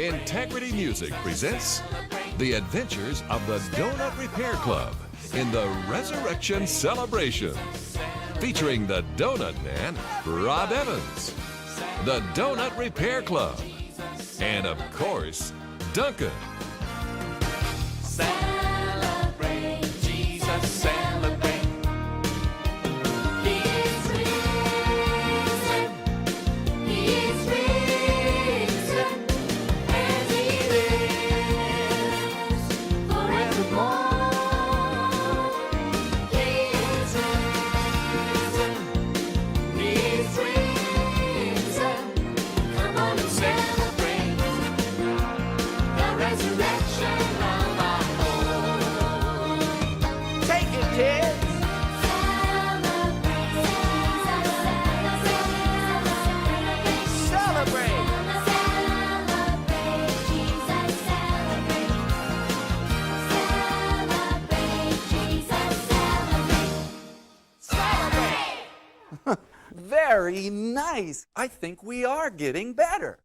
Integrity Music presents The Adventures of the Donut Repair Club in the Resurrection Celebration, featuring the Donut Man, Rob Evans, the Donut Repair Club, and of course, Duncan. Celebrate, Jesus, celebrate. He is risen. He is risen. And He lives forevermore. He is risen. He is risen. Come on and celebrate the resurrection of our Lord. Take it, kids. Celebrate. Very nice. I think we are getting better.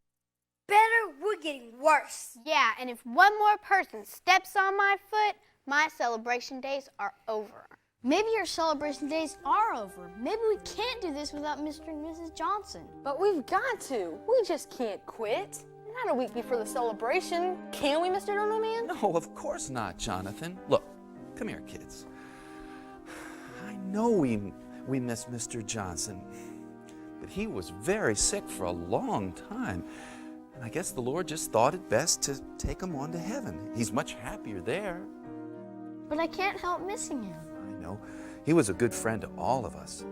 Better, we're getting worse. Yeah, and if one more person steps on my foot, my celebration days are over. Maybe your celebration days are over. Maybe we can't do this without Mr. and Mrs. Johnson. But we've got to. We just can't quit. Not a week before the celebration. Can we, Mr. Donut Man? No, of course not, Jonathan. Look, come here, kids. I know we miss Mr. Johnson, but he was very sick for a long time. And I guess the Lord just thought it best to take him on to heaven. He's much happier there. But I can't help missing him. I know. He was a good friend to all of us.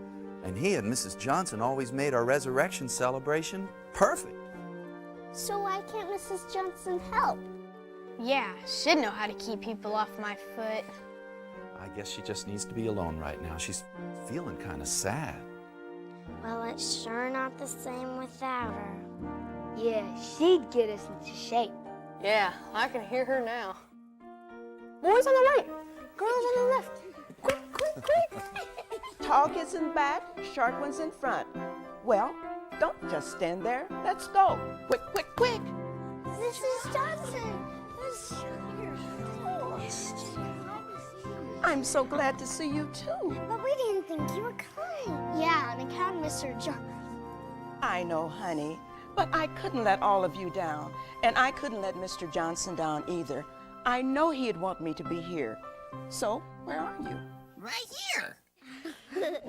And he and Mrs. Johnson always made our resurrection celebration perfect. So why can't Mrs. Johnson help? Yeah, should know how to keep people off my foot. I guess she just needs to be alone right now. She's feeling kind of sad. Well, it's sure not the same without her. Yeah, she'd get us into shape. Yeah, I can hear her now. Boys on the right, girls on the left. Quick, quick, quick. Tall kids in back, short ones in front. Well, don't just stand there. Let's go. Quick, quick, quick. Mrs. Johnson! I'm so glad to see you too. But we didn't think you were coming. Yeah, on account of Mr. Johnson. I know, honey, but I couldn't let all of you down, and I couldn't let Mr. Johnson down either. I know he'd want me to be here. So, where are you? Right here.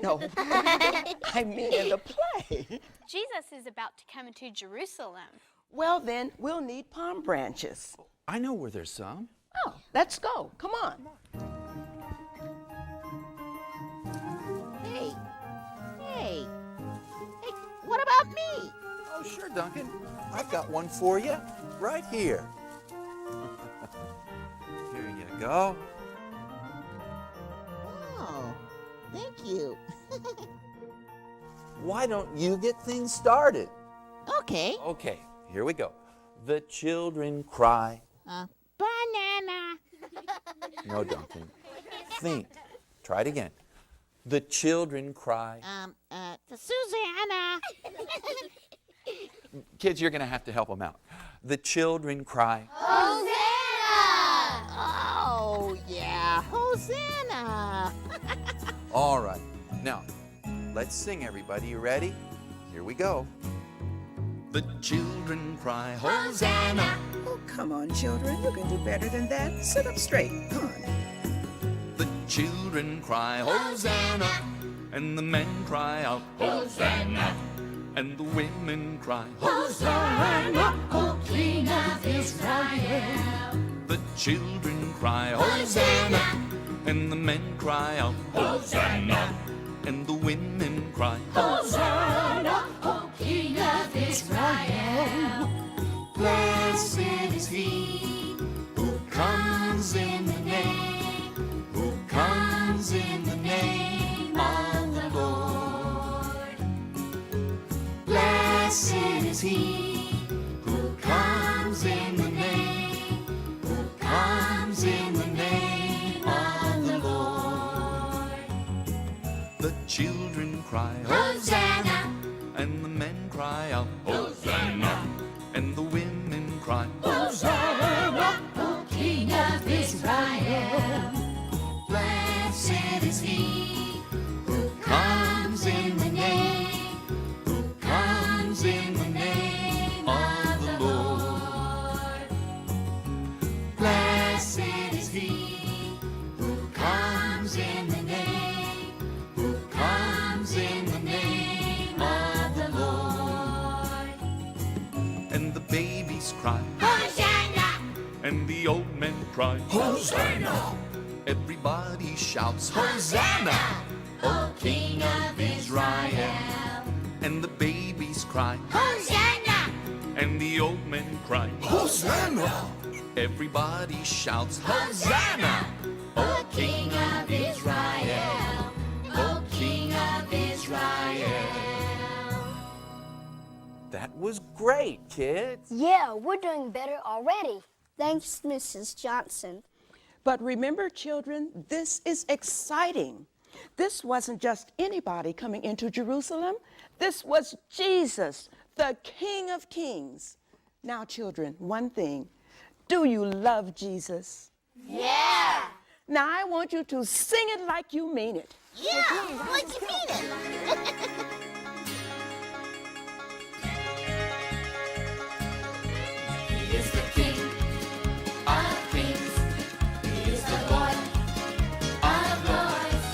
No, I mean in the play. Jesus is about to come into Jerusalem. Well, then, we'll need palm branches. I know where there's some. Oh, let's go. Come on. Hey, what about me? Oh, sure, Duncan. I've got one for you right here. Here you go. Oh, thank you. Why don't you get things started? Okay. Okay, here we go. The children cry. Banana. No, Duncan. Think. Try it again. The children cry. Susanna. Kids, you're going to have to help them out. The children cry. Oh, yeah, Hosanna. All right. Now, let's sing, everybody. You ready? Here we go. The children cry, Hosanna. Oh, come on, children. You can do better than that. Sit up straight. Come on. The children cry, Hosanna. And the men cry out, Hosanna. And the women cry, Hosanna, O King of Israel. The children cry, Hosanna. And the men cry out, Hosanna. And the women cry, Hosanna, O King of Israel. Blessed is he who comes in the name, who comes in the name of the Lord. Blessed is he who comes in the name, who comes in the name of the Lord. The children cry, Hosanna, and the men cry out, Hosanna, and the women cry, Hosanna. is he who comes in the name, who comes in the name of the Lord. Blessed is he who comes in the name, who comes in the name of the Lord. And the babies cry, Hosanna! and the old men cry, Hosanna! Everybody shouts, Hosanna! O King of Israel! And the babies cry, Hosanna! and the old men cry, Hosanna! Everybody shouts, Hosanna! O King of Israel! O King of Israel! That was great, kids. Yeah, we're doing better already. Thanks, Mrs. Johnson. But remember, children, this is exciting. This wasn't just anybody coming into Jerusalem. This was Jesus, the King of Kings. Now, children, one thing. Do you love Jesus? Yeah! Now, I want you to sing it like you mean it. Yeah! Like you mean it! He is the King of Kings. He is the Lord of Lords.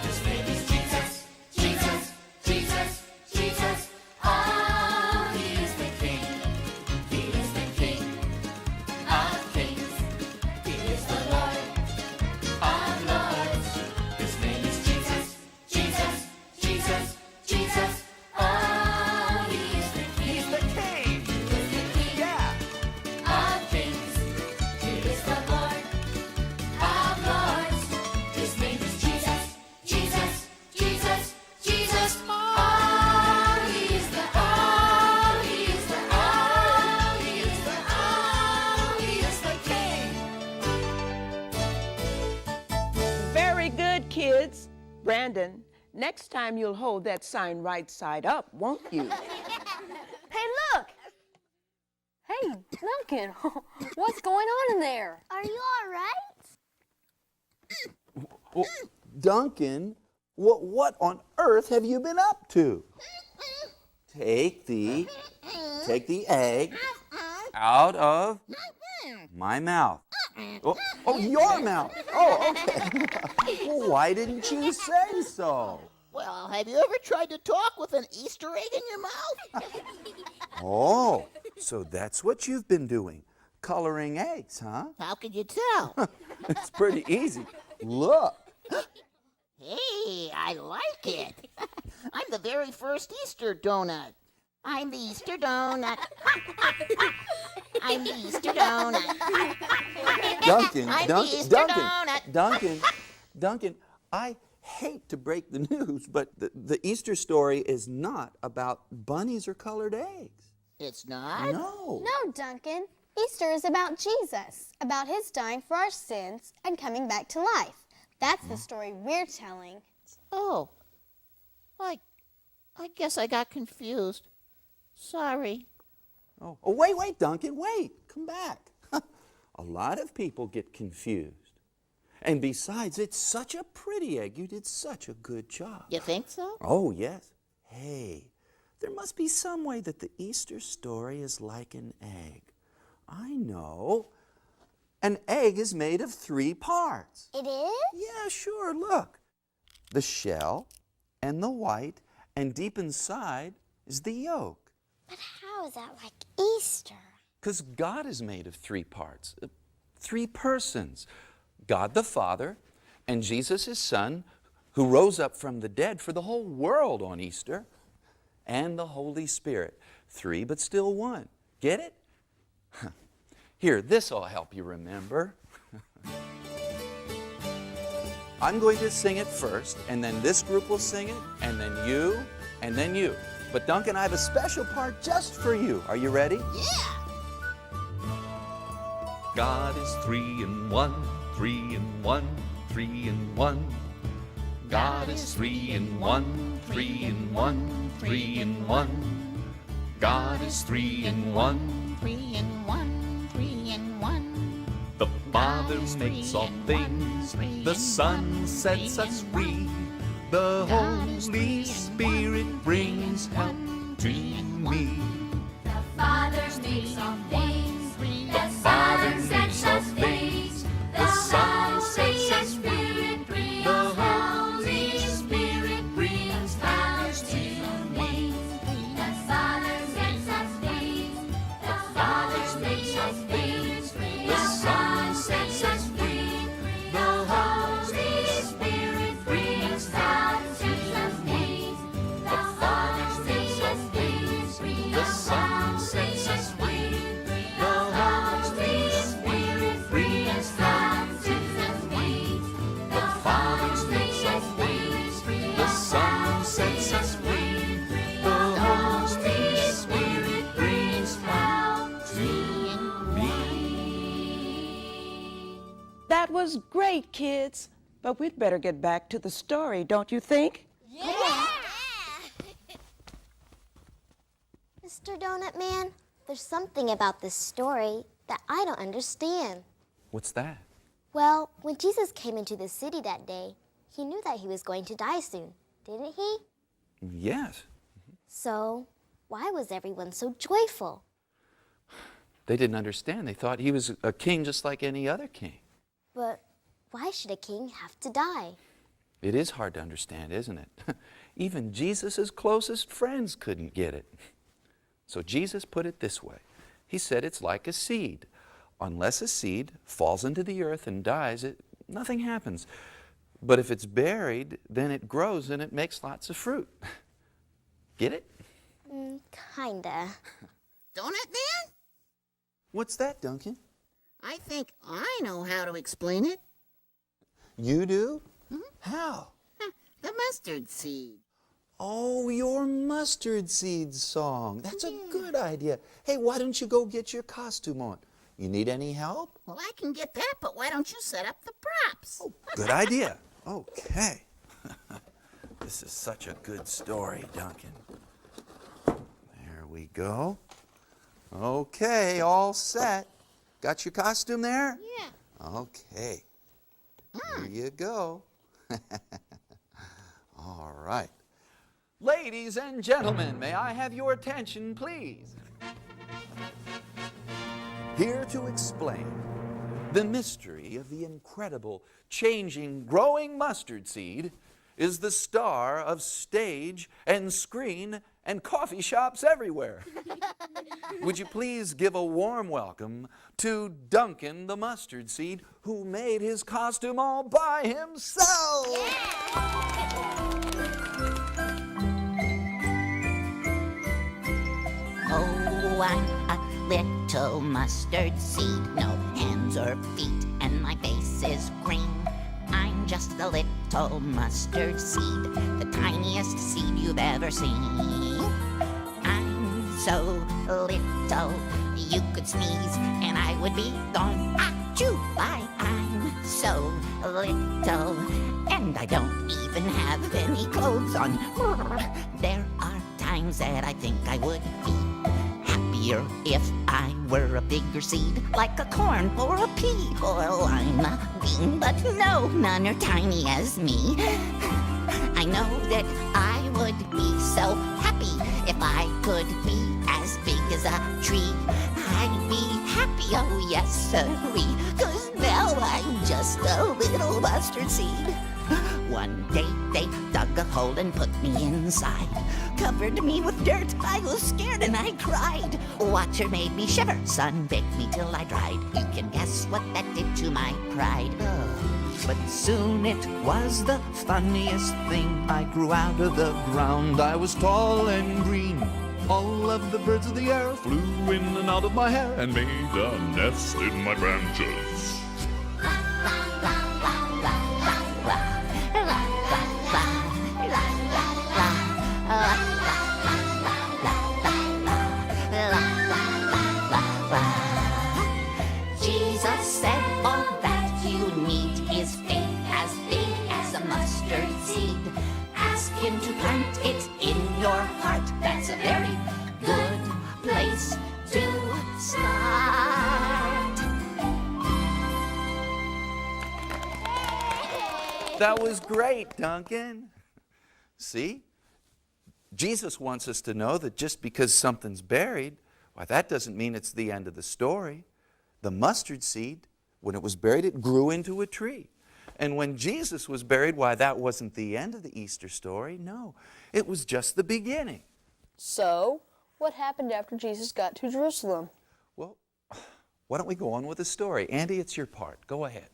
His name is Jesus, Jesus, Jesus, Jesus. Oh, he is the King. He is the King of Kings. He is the Lord of Lords. His name is Jesus, Jesus, Jesus, Jesus. Oh, he is the King. He's the king. He is the King Yeah. of Kings. He is the Lord of Lords. His name is Jesus, Jesus, Jesus, Jesus. Oh, he is the, oh, he is the, oh, he is the, oh, he is the King. Very good, kids. Brandon, next time you'll hold that sign right side up, won't you? Hey, look! Hey, Duncan, what's going on in there? Are you all right? Well, Duncan, what on earth have you been up to? Take the egg out of my mouth. Oh, your mouth. Oh, okay. Well, why didn't you say so? Well, have you ever tried to talk with an Easter egg in your mouth? Oh, so that's what you've been doing. Coloring eggs, huh? How could you tell? It's pretty easy. Look. Hey, I like it. I'm the very first Easter donut. I'm the Easter donut. I'm the Easter donut. Duncan, I'm the Easter donut. Duncan, I hate to break the news, but the Easter story is not about bunnies or colored eggs. It's not? No. No, Duncan. Easter is about Jesus, about his dying for our sins and coming back to life. That's the story we're telling. Oh, I guess I got confused. Sorry. Oh, wait, Duncan, wait. Come back. A lot of people get confused. And besides, it's such a pretty egg. You did such a good job. You think so? Oh, yes. Hey, there must be some way that the Easter story is like an egg. I know. An egg is made of 3 parts. It is? Yeah, sure, look. The shell and the white, and deep inside is the yolk. But how is that like Easter? Because God is made of 3 parts, 3 persons. God the Father, and Jesus his Son, who rose up from the dead for the whole world on Easter, and the Holy Spirit. 3 but still 1. Get it? Here, this'll help you remember. I'm going to sing it first, and then this group will sing it, and then you, and then you. But Duncan, I have a special part just for you. Are you ready? Yeah. God is 3 in 1, 3 in 1, 3 in 1. God is 3 in 1, 3 in 1, 3 in 1. God is 3 in 1. 3 in 1, 3 in 1. The Father Father makes all things. The Son sets us free. The Holy Spirit brings help to me. The Father makes all things. The Father Son makes sets all us things. free. The Son sets Holy us free. Spirit brings The help Holy to Spirit brings help to me. The Father sets us free. The Father makes us free. The Son sets us free. The Holy Spirit brings help to me. The Father sets us free. The Son sets us free. The Holy Spirit brings help to me. The Father sets us free. The Son sets us free. The Holy Spirit brings help to me. That was great, kids. But we'd better get back to the story, don't you think? Mr. Donut Man, there's something about this story that I don't understand. What's that? Well, when Jesus came into the city that day, he knew that he was going to die soon, didn't he? Yes. So, why was everyone so joyful? They didn't understand. They thought he was a king just like any other king. But why should a king have to die? It is hard to understand, isn't it? Even Jesus' closest friends couldn't get it. So Jesus put it this way. He said it's like a seed. Unless a seed falls into the earth and dies, nothing happens. But if it's buried, then it grows and it makes lots of fruit. Get it? Kinda. Donut Man? What's that, Duncan? I think I know how to explain it. You do? How? The mustard seed. Oh, your mustard seed song. That's a good idea. Hey, why don't you go get your costume on? You need any help? Well, I can get that, but why don't you set up the props? Oh, good idea. Okay. This is such a good story, Duncan. There we go. Okay, all set. Got your costume there? Yeah. Okay. Here you go. All right. Ladies and gentlemen, may I have your attention, please? Here to explain the mystery of the incredible, changing, growing mustard seed is the star of stage and screen and coffee shops everywhere. Would you please give a warm welcome to Duncan the Mustard Seed, who made his costume all by himself? Oh, I'm a little mustard seed, no hands or feet, and my face is green. I'm just a little mustard seed, the tiniest seed you've ever seen. I'm so little, you could sneeze and I would be gone. Achoo! I'm so little, and I don't even have any clothes on. There are times that I think I would be happier if I were a bigger seed, like a corn or a pea or a lima bean. But no, none are tiny as me. I know that I would be so happy if I could be as big as a tree. I'd be happy, oh yes, sirree, 'cause now I'm just a little mustard seed. One day they dug a hole and put me inside, covered me with dirt. I was scared and I cried. Water made me shiver, sun baked me till I dried. You can guess what that did to my pride. But soon it was the funniest thing. I grew out of the ground. I was tall and green. All of the birds of the air flew in and out of my hair and made a nest in my branches. Jesus said all that you need is faith as big as a mustard seed. Ask him to plant it in your heart. That's a very good place to start. That was great, Duncan. See? Jesus wants us to know that just because something's buried, why, that doesn't mean it's the end of the story. The mustard seed, when it was buried, it grew into a tree. And when Jesus was buried, why, that wasn't the end of the Easter story. No, it was just the beginning. So, what happened after Jesus got to Jerusalem? Well, why don't we go on with the story? Andy, it's your part. Go ahead.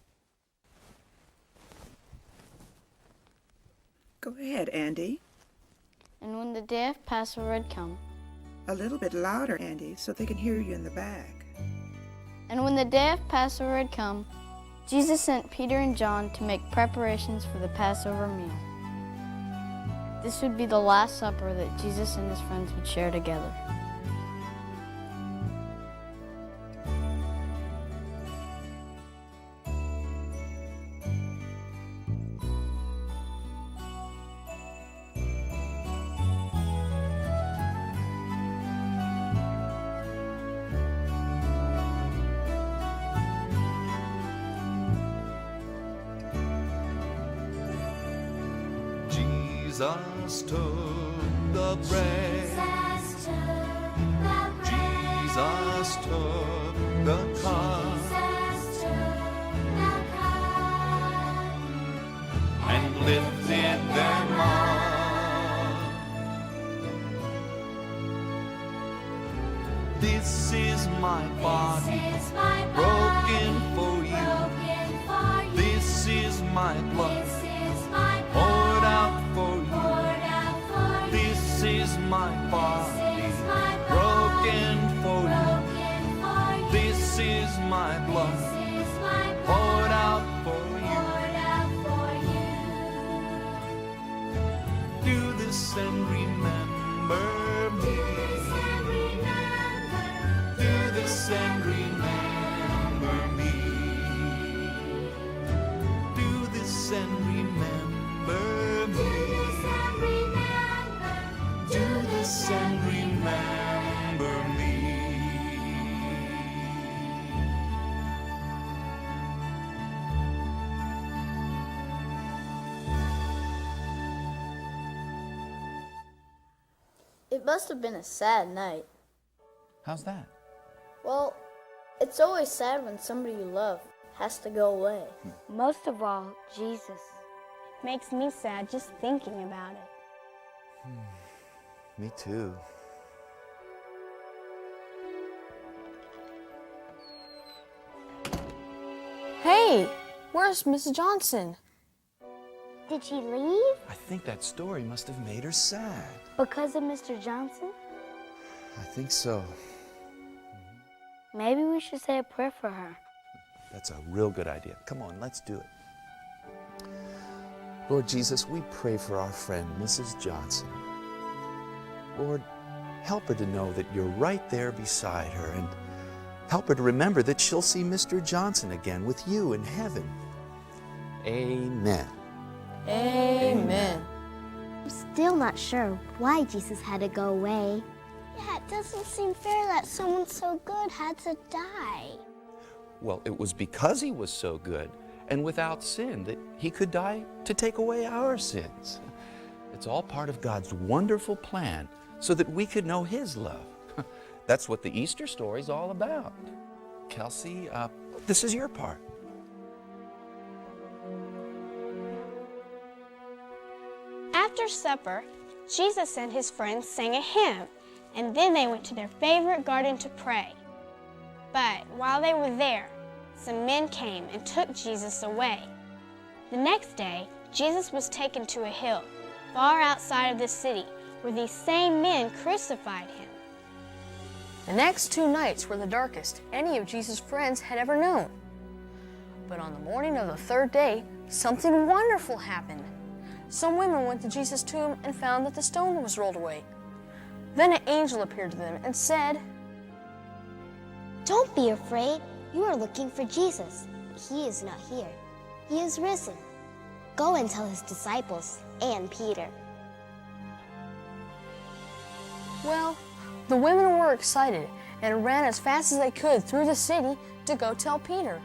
Go ahead, Andy. And when the day of Passover had come, A little bit louder, Andy, so they can hear you in the back. and when the day of Passover had come, Jesus sent Peter and John to make preparations for the Passover meal. This would be the Last Supper that Jesus and his friends would share together. Jesus took the bread. Jesus took the cup. And lifted them up. This is my body broken for you. This is my blood poured out for you. This is my body broken for you. This is my blood poured out for you. Do this and remember me. Do this and remember me. Do this and remember me. Do this and remember me. It must have been a sad night. How's that? Well, it's always sad when somebody you love has to go away. Most of all, Jesus. Makes me sad just thinking about it. Me too. Hey, where's Mrs. Johnson? Did she leave? I think that story must have made her sad. Because of Mr. Johnson? I think so. Maybe we should say a prayer for her. That's a real good idea. Come on, let's do it. Lord Jesus, we pray for our friend, Mrs. Johnson. Lord, help her to know that you're right there beside her, and help her to remember that she'll see Mr. Johnson again with you in heaven. Amen. Amen. I'm still not sure why Jesus had to go away. Yeah, it doesn't seem fair that someone so good had to die. Well, it was because he was so good and without sin that he could die to take away our sins. It's all part of God's wonderful plan so that we could know his love. That's what the Easter story is all about. Kelsey, this is your part. After supper, Jesus and his friends sang a hymn, and then they went to their favorite garden to pray. But while they were there, some men came and took Jesus away. The next day, Jesus was taken to a hill far outside of the city, where these same men crucified him. The next 2 nights were the darkest any of Jesus' friends had ever known. But on the morning of the 3rd day, something wonderful happened. Some women went to Jesus' tomb and found that the stone was rolled away. Then an angel appeared to them and said, Don't be afraid. You are looking for Jesus. He is not here. He is risen. Go and tell his disciples and Peter. Well, the women were excited and ran as fast as they could through the city to go tell Peter.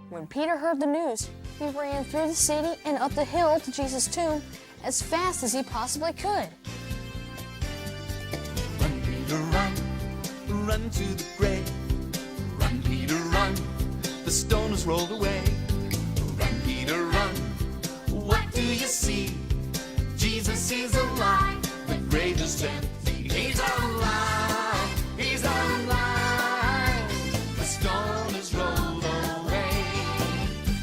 When Peter heard the news, he ran through the city and up the hill to Jesus' tomb as fast as he possibly could. Run, Peter, run, run to the grave. Run, Peter, run, the stone is rolled away. Run, Peter, run, what do you see? Jesus is alive, the grave is empty. He's alive, he's alive, the stone is rolled away.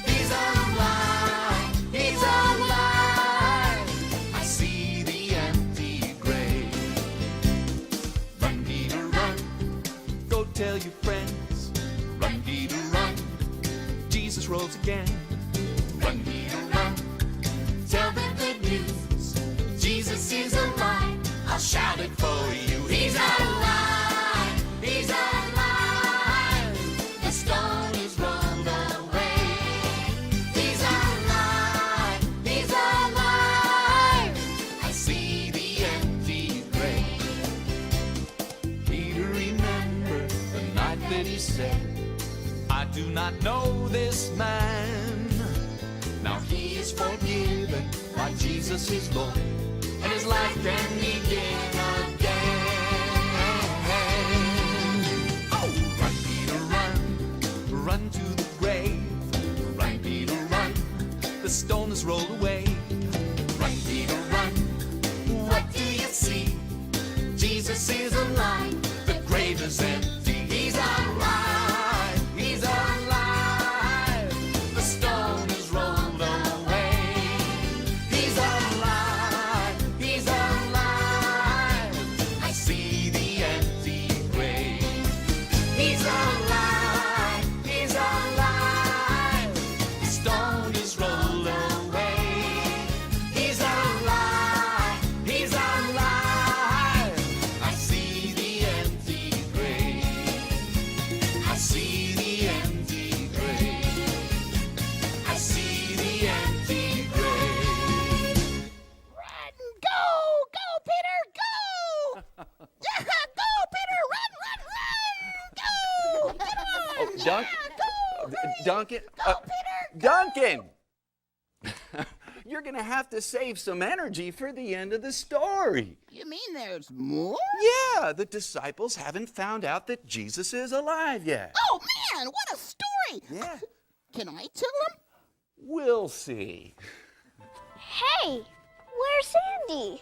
He's alive, he's alive, I see the empty grave. Run, Peter, run, go tell your friends. Run, Peter, run, Jesus rose again. Run, Peter, run, tell them good news. Jesus is alive, I'll shout it for you. He's alive, he's alive, the stone is rolled away. He's alive, he's alive, I see the empty grave. Peter, remember the night that he said, I do not know this man. Now he is forgiven by Jesus his Lord, and his life can begin again. Oh, run, Peter, run, run to the grave. Run, Peter, run, the stone is rolled away. Run, Peter, run, what do you see? Jesus is alive, the grave is empty. He's alive, he's alive, the stone is rolled away. He's alive, he's alive, I see the empty grave. He's alive, he's alive, the stone is rolled away. He's alive, he's alive, I see the empty grave. I see the empty grave. I see the empty grave. Run, go, Peter, go! Yeah, go, Peter, run, go! Come on! Oh, Duncan, Duncan! You're going to have to save some energy for the end of the story. You mean there's more? Yeah, the disciples haven't found out that Jesus is alive yet. Oh, man, what a story! Yeah. Can I tell him? We'll see. Hey, where's Andy?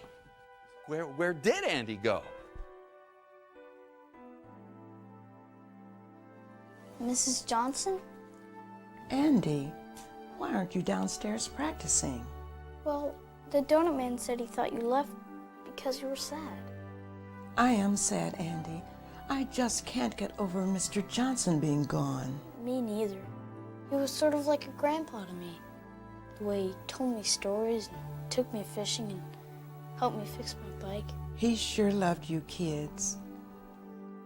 Where did Andy go? Mrs. Johnson? Andy, why aren't you downstairs practicing? Well, the donut man said he thought you left because you were sad. I am sad, Andy. I just can't get over Mr. Johnson being gone. Me neither. He was sort of like a grandpa to me. The way he told me stories and took me fishing and helped me fix my bike. He sure loved you kids.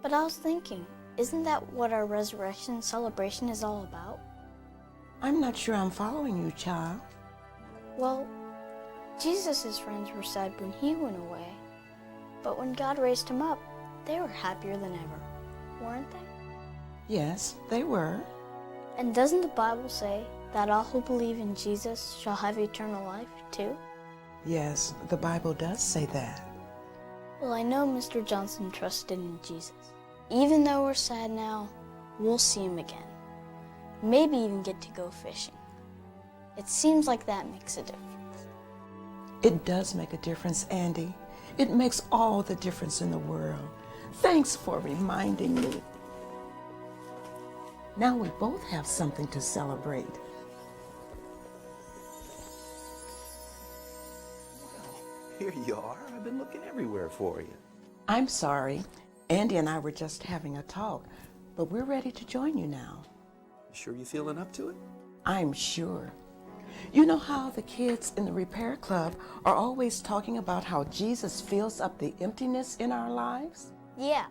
But I was thinking, isn't that what our resurrection celebration is all about? I'm not sure I'm following you, child. Well, Jesus' friends were sad when he went away. But when God raised him up, they were happier than ever, weren't they? Yes, they were. And doesn't the Bible say that all who believe in Jesus shall have eternal life too? Yes, the Bible does say that. Well, I know Mr. Johnson trusted in Jesus. Even though we're sad now, we'll see him again. Maybe even get to go fishing. It seems like that makes a difference. It does make a difference, Andy. It makes all the difference in the world. Thanks for reminding me. Now we both have something to celebrate. Here you are. I've been looking everywhere for you. I'm sorry. Andy and I were just having a talk, but we're ready to join you now. Sure you feeling up to it? I'm sure. You know how the kids in the repair club are always talking about how Jesus fills up the emptiness in our lives? Yeah,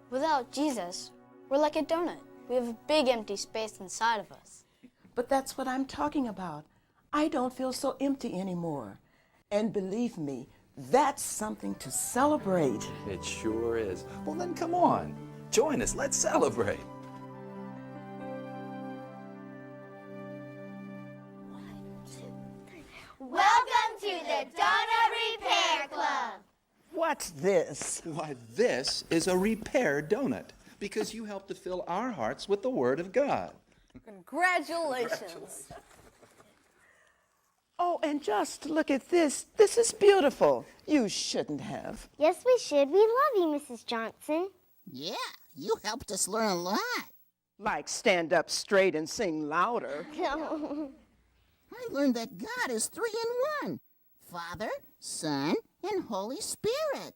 without Jesus, we're like a donut. We have a big empty space inside of us. But that's what I'm talking about. I don't feel so empty anymore. And believe me, that's something to celebrate. It sure is. Well, then come on. Join us. Let's celebrate. what's this? Why, this is a repair donut because you helped to fill our hearts with the Word of God. Congratulations. Oh, and just look at this. This is beautiful. You shouldn't have. Yes, we should. We love you, Mrs. Johnson. Yeah, you helped us learn a lot. Like stand up straight and sing louder. I learned that God is 3 in 1. Father, Son, and Holy Spirit.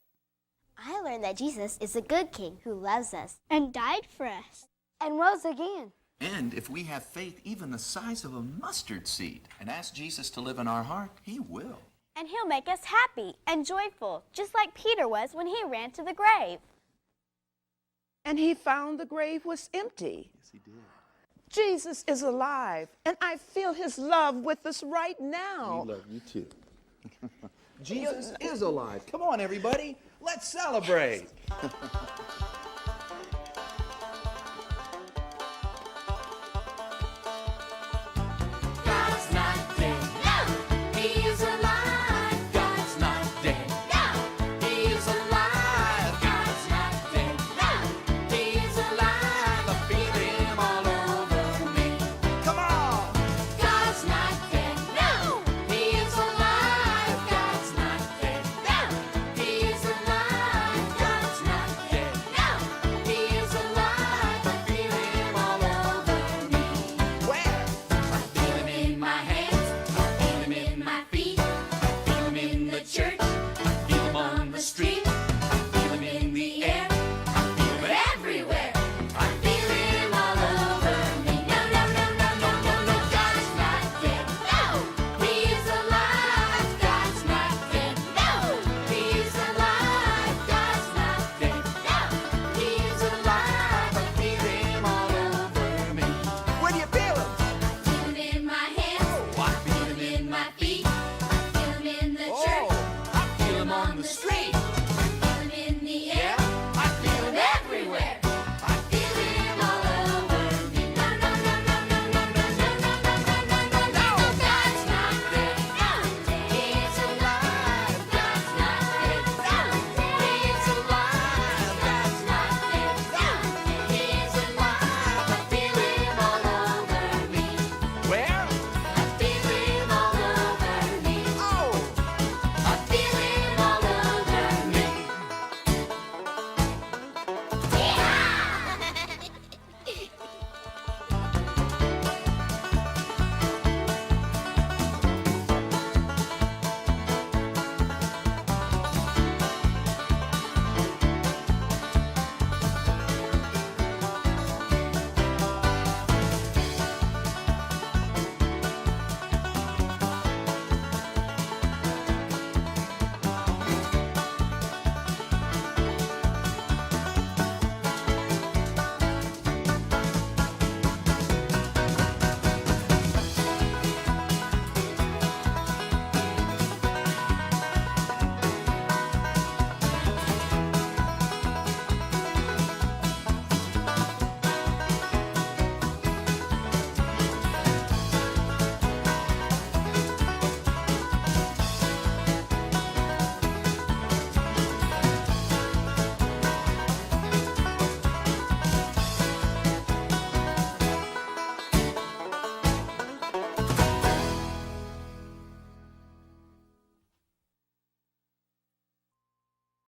I learned that Jesus is a good king who loves us And died for us. and rose again. And if we have faith even the size of a mustard seed and ask Jesus to live in our heart, he will. And he'll make us happy and joyful, just like Peter was when he ran to the grave. And he found the grave was empty. Yes, he did. Jesus is alive, and I feel his love with us right now. We love you too. Jesus is alive. Come on, everybody. Let's celebrate.